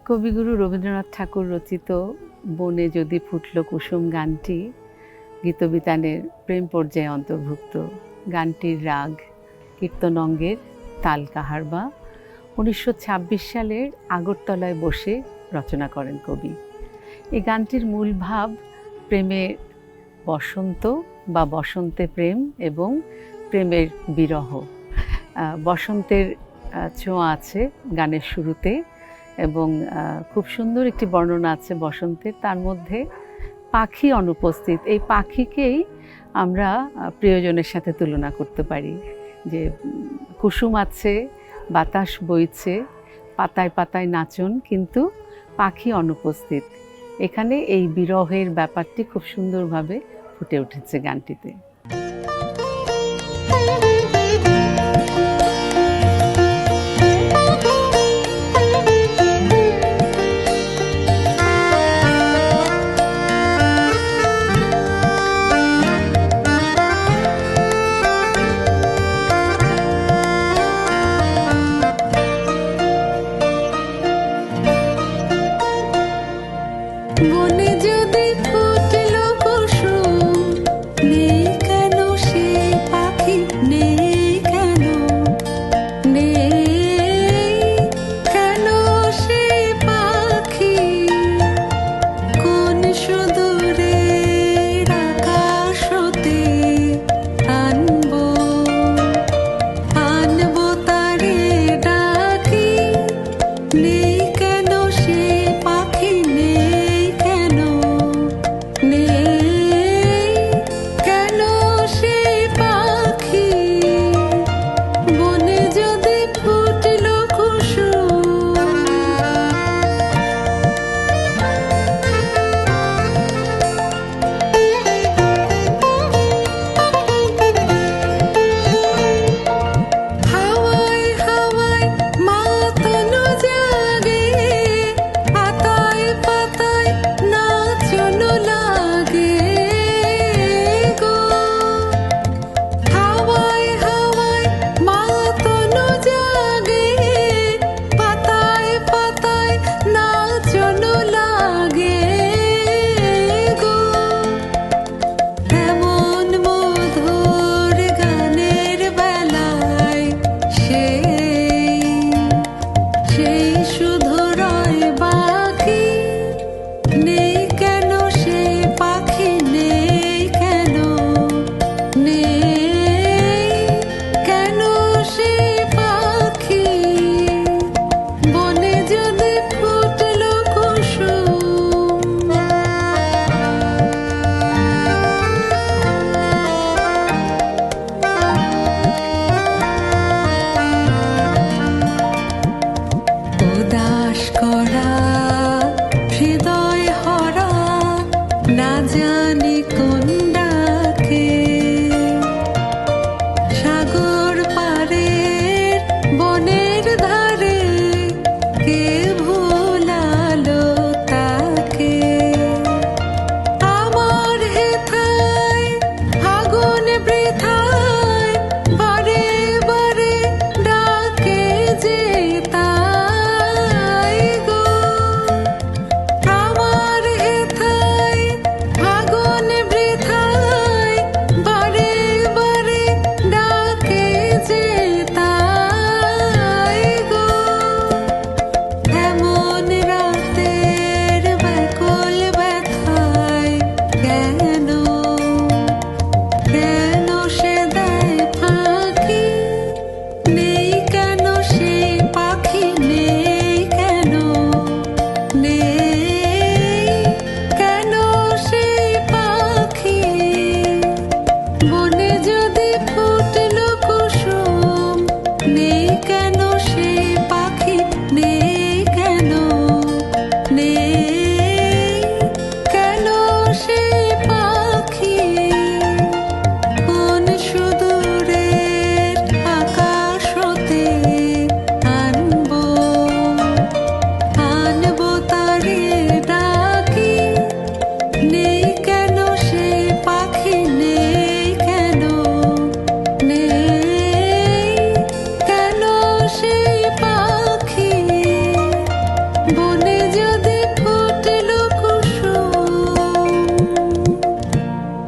কবিগুরু রবীন্দ্রনাথ ঠাকুর রচিত বনে যদি ফুটল কুসুম গানটি গীতবিতানের প্রেম পর্যায়ে অন্তর্ভুক্ত। গানটির রাগ কীর্তন অঙ্গের, তাল কাহারবা। 1926 সালের আগরতলায় বসে রচনা করেন কবি। এই গানটির মূল ভাব প্রেমের বসন্ত বা বসন্তে প্রেম এবং প্রেমের বিরহ। বসন্তের ছোঁয়া আছে গানের শুরুতে এবং খুব সুন্দর একটি বর্ণনা আছে বসন্তের। তার মধ্যে পাখি অনুপস্থিত। এই পাখিকেই আমরা প্রিয়জনের সাথে তুলনা করতে পারি, যে কুসুম আছে, বাতাস বইছে, পাতায় পাতায় নাচন, কিন্তু পাখি অনুপস্থিত। এখানে এই বিরহের ব্যাপারটি খুব সুন্দরভাবে ফুটে উঠেছে গানটিতে।